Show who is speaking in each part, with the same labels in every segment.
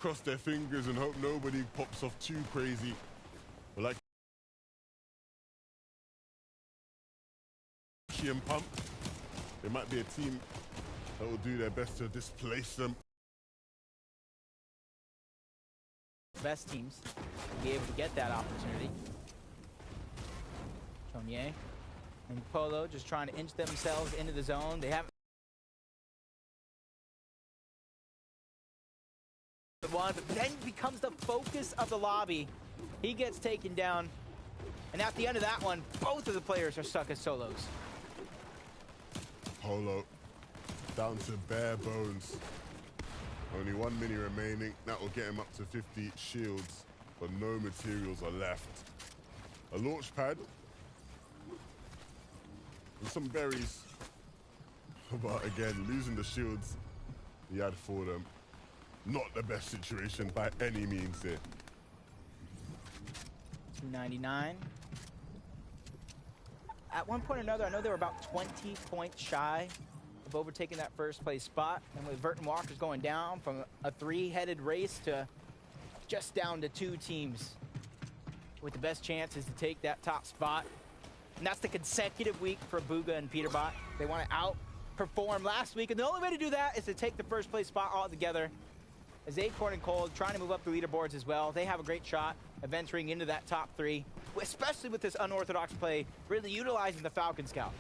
Speaker 1: cross their fingers and hope nobody pops off too crazy. But like and Pump, it might be a team that will do their best to displace them.
Speaker 2: Best teams will be able to get that opportunity. Chonier and Polo just trying to inch themselves into the zone. They haven't one, but then becomes the focus of the lobby. He gets taken down, and at the end of that one, both of the players are stuck as solos.
Speaker 1: Polo down to bare bones. Only 1 minute remaining. That will get him up to 50 shields, but no materials are left. A launch pad and some berries. But again, losing the shields he had for them. Not the best situation by any means here.
Speaker 2: 299. At one point or another, I know they were about 20 points shy of overtaking that first place spot. And with Verton Walkers going down from a 3-headed race to just down to 2 teams with the best chances to take that top spot. And that's the consecutive week for Bugha and Peterbot. They want to outperform last week, and the only way to do that is to take the first place spot all together. As Acorn and Cold trying to move up the leaderboards as well, they have a great shot of venturing into that top 3, especially with this unorthodox play, really utilizing the Falcon Scout.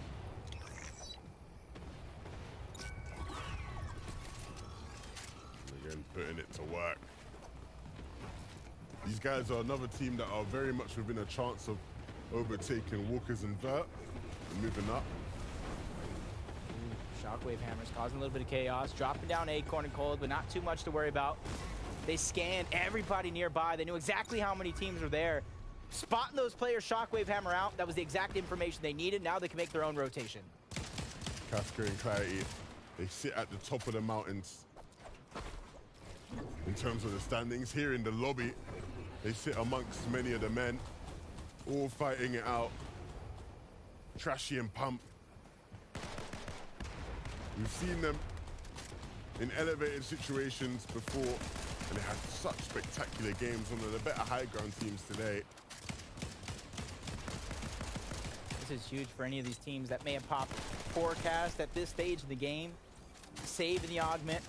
Speaker 1: Again, putting it to work. These guys are another team that are very much within a chance of overtaking Walkers and Vert and moving up.
Speaker 2: Shockwave Hammers causing a little bit of chaos, dropping down Acorn and Cold, but not too much to worry about. They scanned everybody nearby. They knew exactly how many teams were there. Spotting those players Shockwave Hammer out, that was the exact information they needed. Now they can make their own rotation.
Speaker 1: Casca and Clarity, they sit at the top of the mountains. In terms of the standings, here in the lobby, they sit amongst many of the men, all fighting it out. Trashy and Pump. We've seen them in elevated situations before, and they had such spectacular games, one of the better high ground teams today.
Speaker 2: This is huge for any of these teams that may have popped forecast at this stage of the game. Save in the augment.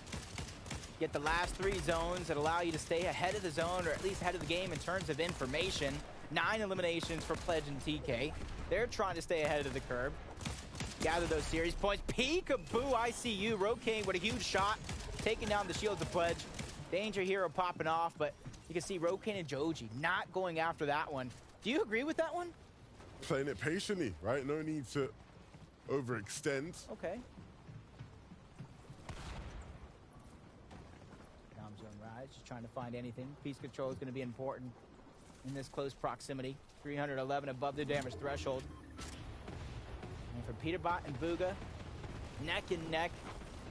Speaker 2: Get the last 3 zones that allow you to stay ahead of the zone, or at least ahead of the game in terms of information. 9 eliminations for Pledge and TK. They're trying to stay ahead of the curve. Gather those series points. Peekaboo ICU. Rokane with a huge shot, taking down the shields of Pledge. Danger Hero popping off, but you can see Rokane and Joji not going after that one. Do you agree with that one?
Speaker 1: Playing it patiently, right? No need to overextend.
Speaker 2: Okay. Dom Zone Rise, just trying to find anything. Piece control is going to be important in this close proximity. 311 above the damage threshold. And for Peterbot and Bugha, neck and neck,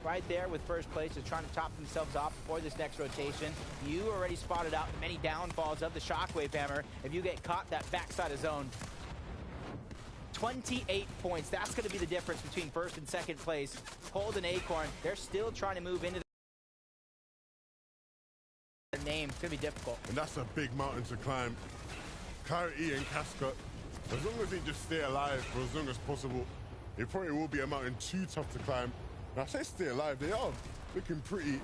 Speaker 2: right there with first place, just trying to top themselves off before this next rotation. You already spotted out the many downfalls of the Shockwave Hammer if you get caught that backside of zone. 28 points, that's going to be the difference between first and second place. Cold and Acorn, they're still trying to move into their name. It's going to be difficult.
Speaker 1: And that's a big mountain to climb. Clarity and Casca, as long as they just stay alive for as long as possible, it probably will be a mountain too tough to climb. And I say stay alive, they are looking pretty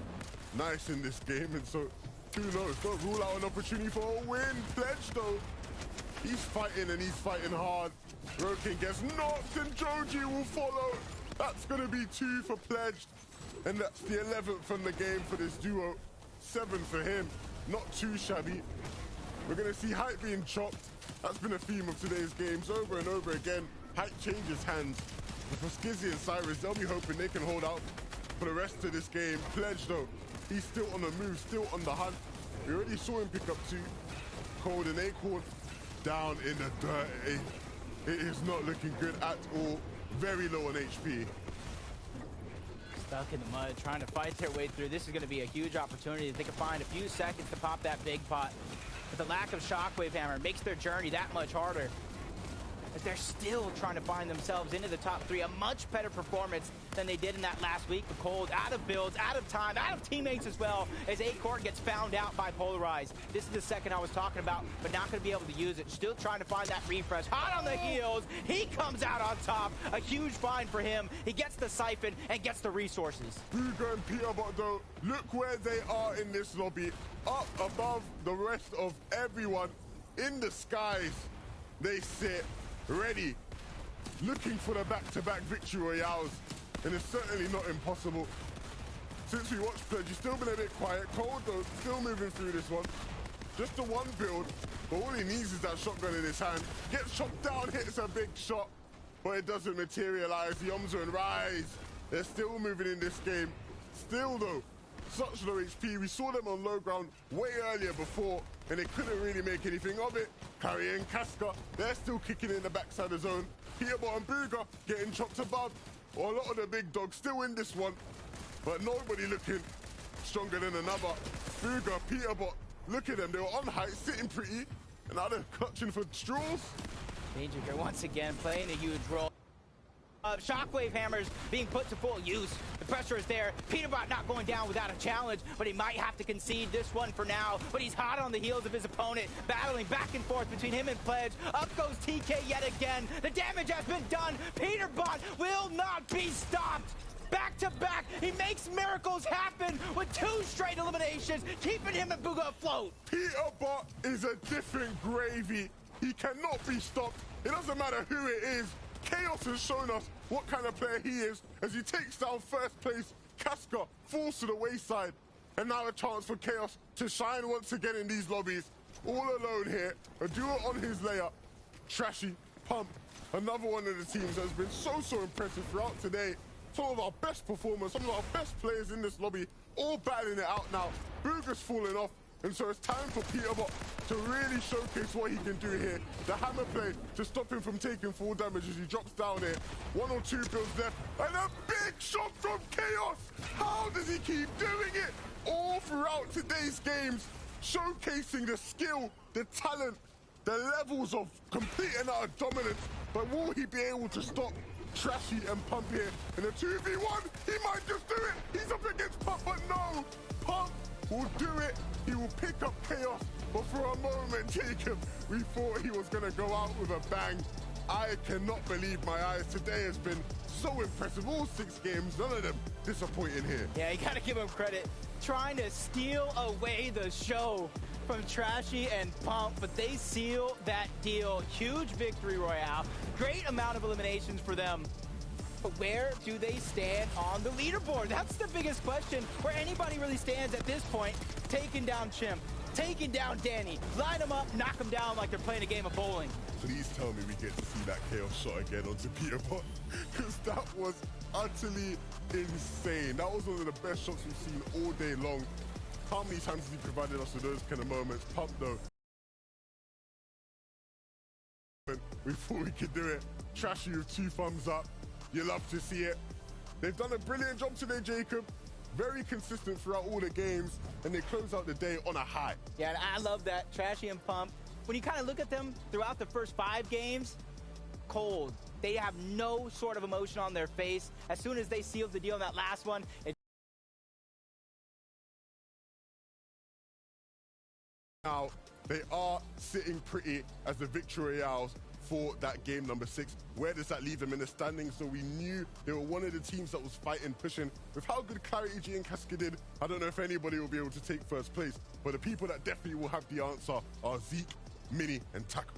Speaker 1: nice in this game, and so who knows, don't rule out an opportunity for a win. Pledge though, he's fighting and he's fighting hard. Rokane gets knocked and Joji will follow. That's gonna be 2 for Pledge, and that's the 11th from the game for this duo. 7 for him, not too shabby. We're gonna see Hype being chopped. That's been a theme of today's games over and over again. Hype changes hands. But for Skizzy and Cyrus, they'll be hoping they can hold out for the rest of this game. Pledge though, he's still on the move, still on the hunt. We already saw him pick up 2. Cold and Acorn down in the dirt. It is not looking good at all. Very low on HP.
Speaker 2: Stuck in the mud, trying to fight their way through. This is going to be a huge opportunity if they can find a few seconds to pop that big pot. But the lack of Shockwave Hammer makes their journey that much harder. As they're still trying to find themselves into the top 3. A much better performance than than they did in that last week. But Cold out of builds, out of time, out of teammates as well, as Acorn gets found out by Polarize. This is the second I was talking about, but not going to be able to use it. Still trying to find that refresh. Hot on the heels. He comes out on top. A huge find for him. He gets the siphon and gets the resources.
Speaker 1: Bugha and Peterbot, though, look where they are in this lobby. Up above the rest of everyone. In the skies, they sit ready, looking for the back-to-back victory royales. And it's certainly not impossible. Since we watched Pledge, he's still been a bit quiet. Cold, though, still moving through this one. Just the one build, but all he needs is that shotgun in his hand. Gets shot down, hits a big shot, but it doesn't materialize. Yomza and Rise, they're still moving in this game. Still, though, such low HP. We saw them on low ground way earlier before, and they couldn't really make anything of it. Carry and Casca, they're still kicking in the backside of the zone. Peterbot and Bugha getting chopped above. A lot of the big dogs still in this one, but nobody looking stronger than another. Bugha, Peterbot, look at them. They were on height, sitting pretty, and now they're clutching for straws.
Speaker 2: Danger once again playing a huge role. Shockwave hammers being put to full use. The pressure is there. Peterbot not going down without a challenge, but he might have to concede this one for now. But he's hot on the heels of his opponent, battling back and forth between him and Pledge. Up goes TK yet again. The damage has been done. Peterbot will not be stopped. Back to back, he makes miracles happen with 2 straight eliminations, keeping him and Bugha afloat.
Speaker 1: Peterbot is a different gravy. He cannot be stopped. It doesn't matter who it is. Chaos has shown us what kind of player he is as he takes down first place. Casca falls to the wayside, and now a chance for Chaos to shine once again in these lobbies. All alone here, a duo on his layup. Trashy, Pump, another one of the teams that has been so impressive throughout today. Some of our best performers, some of our best players in this lobby, all battling it out now. Bugha's falling off, and so it's time for Peterbot to really showcase what he can do here. The hammer play to stop him from taking full damage as he drops down here. 1 or 2 builds left, and a big shot from Chaos! How does he keep doing it? All throughout today's games, showcasing the skill, the talent, the levels of complete and utter dominance. But will he be able to stop Trashy and Pump here in a 2v1? He might just do it! He's up against Pump, but no! Pump will do it. He will pick up Chaos. But for a moment, Jacob, we thought he was going to go out with a bang. I cannot believe my eyes. Today has been so impressive. All 6 games, none of them disappointing here.
Speaker 2: Yeah, you got to give him credit. Trying to steal away the show from Trashy and Pump, but they seal that deal. Huge victory royale. Great amount of eliminations for them. But where do they stand on the leaderboard? That's the biggest question. Where anybody really stands at this point. Taking down Chimp, taking down Danny, line them up, knock them down like they're playing a game of bowling.
Speaker 1: Please tell me we get to see that Chaos shot again onto Peterbot, because that was utterly insane. That was one of the best shots we've seen all day long. How many times has he provided us with those kind of moments? Pump, though. We thought we could do it. Trashy with 2 thumbs up. You love to see it. They've done a brilliant job today, Jacob. Very consistent throughout all the games, and they close out the day on a high.
Speaker 2: Yeah, and I love that. Trashy and Pump. When you kind of look at them throughout the first 5 games, cold. They have no sort of emotion on their face. As soon as they sealed the deal in that last one,
Speaker 1: now they are sitting pretty as the victory royales for that game number 6. Where does that leave them in the standings? So we knew they were one of the teams that was fighting, pushing. With how good Clarity G and Casca did, I don't know if anybody will be able to take first place, but the people that definitely will have the answer are Zeke, Mini, and Taco.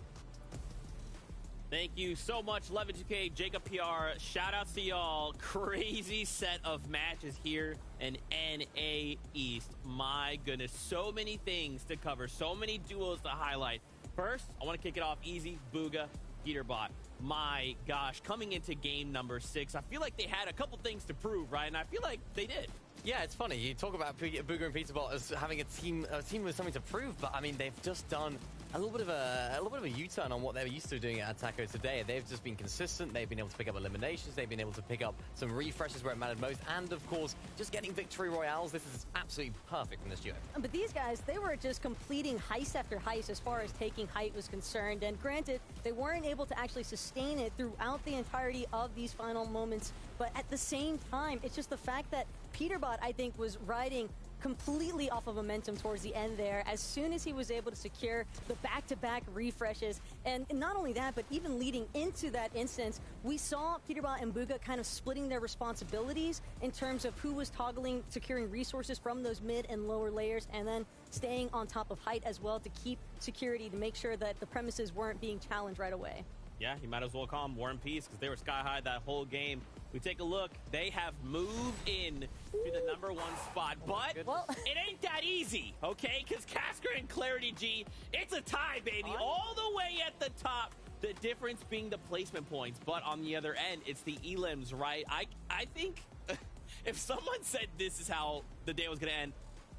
Speaker 3: Thank you so much, 11-2K, Jacob PR. Shout outs to y'all. Crazy set of matches here in NA East. My goodness, so many things to cover, so many duos to highlight. First, I want to kick it off easy. Bugha, Peterbot. My gosh, coming into game number 6, I feel like they had a couple things to prove, right? And I feel like they did.
Speaker 4: Yeah, it's funny. You talk about Bugha and Peterbot as having a team with something to prove, but I mean, they've just done a little bit of a U-turn on what they were used to doing at Attaco today. They've just been consistent. They've been able to pick up eliminations. They've been able to pick up some refreshes where it mattered most. And, of course, just getting victory royales. This is absolutely perfect from this duo.
Speaker 5: But these guys, they were just completing heist after heist as far as taking height was concerned. And granted, they weren't able to actually sustain it throughout the entirety of these final moments. But at the same time, it's just the fact that Peterbot, I think, was riding completely off of momentum towards the end there as soon as he was able to secure the back-to-back refreshes. And not only that, but even leading into that instance, we saw Peterbot and Bugha kind of splitting their responsibilities in terms of who was toggling, securing resources from those mid and lower layers, and then staying on top of height as well to keep security, to make sure that the premises weren't being challenged right away.
Speaker 3: Yeah, you might as well call them War and Peace because they were sky high that whole game. We take a look. They have moved in to the #1 spot, but it ain't that easy, okay? Because Cascar and Clarity G, it's a tie, baby, all the way at the top. The difference being the placement points, but on the other end, it's the elims, right? I think if someone said this is how the day was going to end,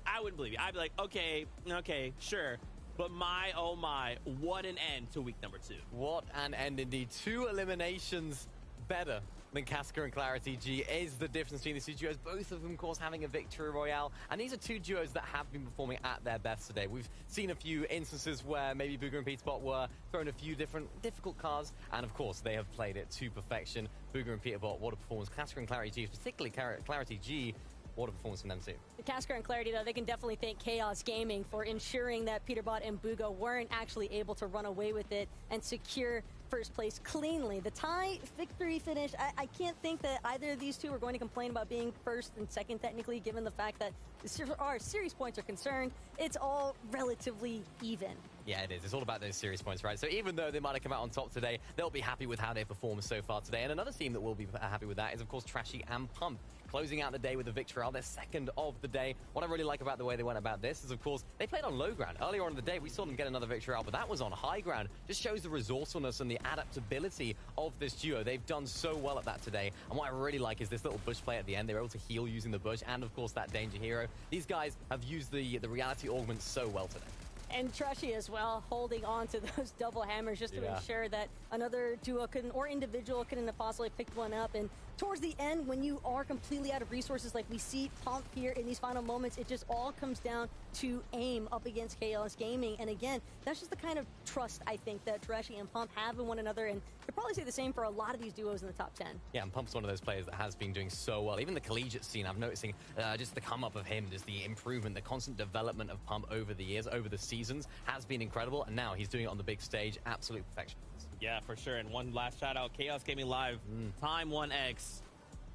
Speaker 3: I wouldn't believe it. I'd be like, okay, sure. But my, oh my, what an end to week number 2.
Speaker 4: What an end indeed. 2 eliminations better than Cascar and Clarity G is the difference between these two duos. Both of them, of course, having a victory royale. And these are two duos that have been performing at their best today. We've seen a few instances where maybe Bugha and Peterbot were throwing a few different difficult cards. And, of course, they have played it to perfection. Bugha and Peterbot, what a performance. Cascar and Clarity G, particularly Clarity G, what a performance from them too.
Speaker 5: Cascar and Clarity, though, they can definitely thank Chaos Gaming for ensuring that Peterbot and Bugha weren't actually able to run away with it and secure first place cleanly. The tie victory finish, I can't think that either of these two are going to complain about being first and second, technically, given the fact that as far as series points are concerned, it's all relatively even.
Speaker 4: Yeah, it is. It's all about those series points, right? So even though they might have come out on top today, they'll be happy with how they performed so far today. And another team that will be happy with that is, of course, Trashy and Pump, closing out the day with a victory, their second of the day. What I really like about the way they went about this is, of course, they played on low ground. Earlier on in the day, we saw them get another victory but that was on high ground. Just shows the resourcefulness and the adaptability of this duo. They've done so well at that today. And what I really like is this little bush play at the end. They were able to heal using the bush and, of course, that danger hero. These guys have used the reality augment so well today.
Speaker 5: And Trashy as well, holding on to those double hammers just to ensure that another duo couldn't, or individual couldn't have possibly picked one up. And towards the end, when you are completely out of resources, like we see Pump here in these final moments, it just all comes down to aim up against Chaos Gaming. And again, that's just the kind of trust, I think, that Trashy and Pump have in one another. And you'll probably say the same for a lot of these duos in the top 10.
Speaker 4: Yeah, and Pump's one of those players that has been doing so well. Even the collegiate scene, I'm noticing just the come up of him, just the improvement, the constant development of Pump over the years, over the seasons, has been incredible. And now he's doing it on the big stage. Absolute perfection.
Speaker 3: Yeah, for sure. And one last shout out, Chaos Gaming Live, Time 1X.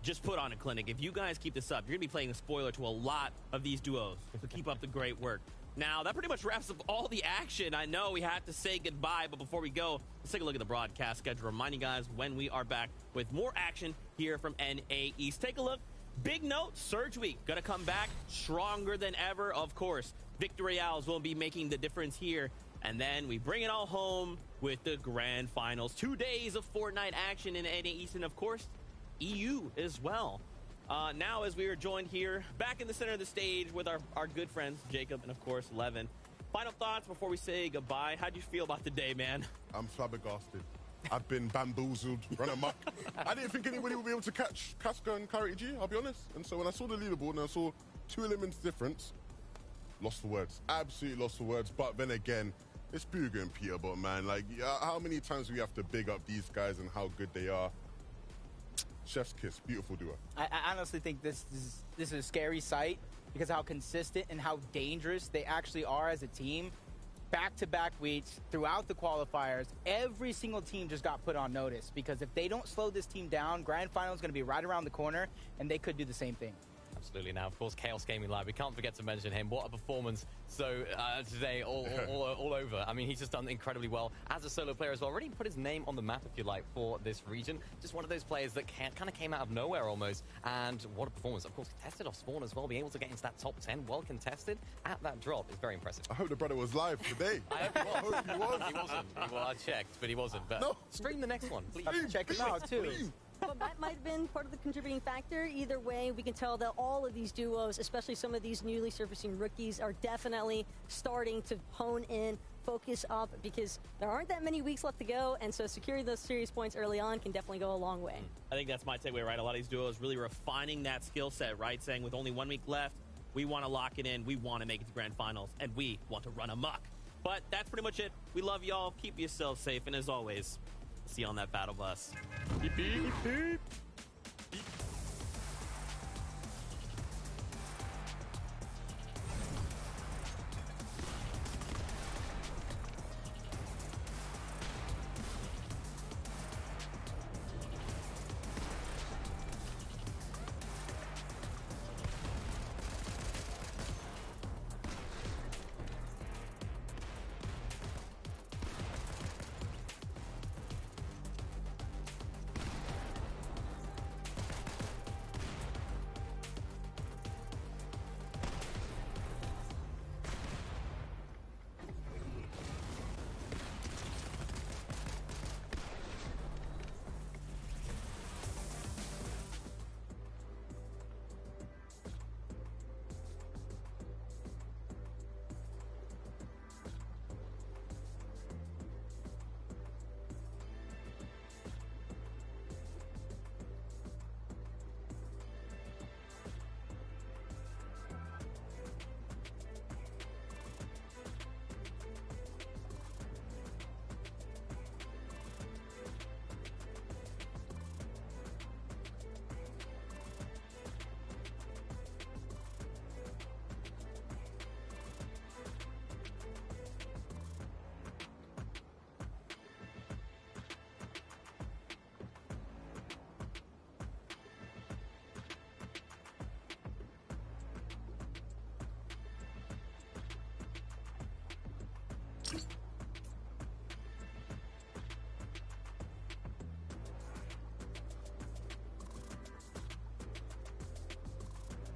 Speaker 3: Just put on a clinic. If you guys keep this up, you're going to be playing a spoiler to a lot of these duos. So keep up the great work. Now, that pretty much wraps up all the action. I know we had to say goodbye, but before we go, let's take a look at the broadcast schedule. Reminding guys when we are back with more action here from NA East. Take a look. Big note, Surge Week. Going to come back stronger than ever, of course. Victory Royales will be making the difference here. And then we bring it all home with the grand finals. 2 days of Fortnite action in NA East, and of course, EU as well. Now, as we are joined here, back in the center of the stage with our good friends, Jacob and, of course, Levin. Final thoughts before we say goodbye. How'd you feel about the day, man?
Speaker 1: I'm flabbergasted. I've been bamboozled, run amok. I didn't think anybody would be able to catch Cascar and Clarity G, I'll be honest. And so when I saw the leaderboard and I saw 2 elements difference, lost for words. Absolutely lost for words. But then again, it's Bugha and Peterbot, man. Like, how many times do we have to big up these guys and how good they are? Chef's kiss, beautiful duo.
Speaker 2: I honestly think this is a scary sight because how consistent and how dangerous they actually are as a team. Back-to-back weeks throughout the qualifiers, every single team just got put on notice because if they don't slow this team down, Grand Final is going to be right around the corner, and they could do the same thing.
Speaker 4: Absolutely. Now, of course, Chaos Gaming Live. We can't forget to mention him. What a performance. So today, all over. I mean, he's just done incredibly well as a solo player as well. Already put his name on the map, if you like, for this region. Just one of those players that kind of came out of nowhere almost. And what a performance. Of course, contested off spawn as well. Being able to get into that top 10, well contested at that drop is very impressive.
Speaker 1: I hope the brother was live today.
Speaker 4: I hope he was.
Speaker 1: I hope he was.
Speaker 4: He wasn't. Well, I checked, but he wasn't. But
Speaker 1: No.
Speaker 4: stream the next one, please.
Speaker 2: Check him out, too.
Speaker 1: Please.
Speaker 5: But that might have been part of the contributing factor. Either way, we can tell that all of these duos, especially some of these newly surfacing rookies, are definitely starting to hone in, focus up, because there aren't that many weeks left to go, and so securing those series points early on can definitely go a long way.
Speaker 3: I think that's my takeaway, right? A lot of these duos really refining that skill set, right? Saying with only 1 week left, we want to lock it in, we want to make it to grand finals, and we want to run amok. But that's pretty much it. We love y'all. Keep yourselves safe, and as always, see you on that battle bus. Beep, beep, beep.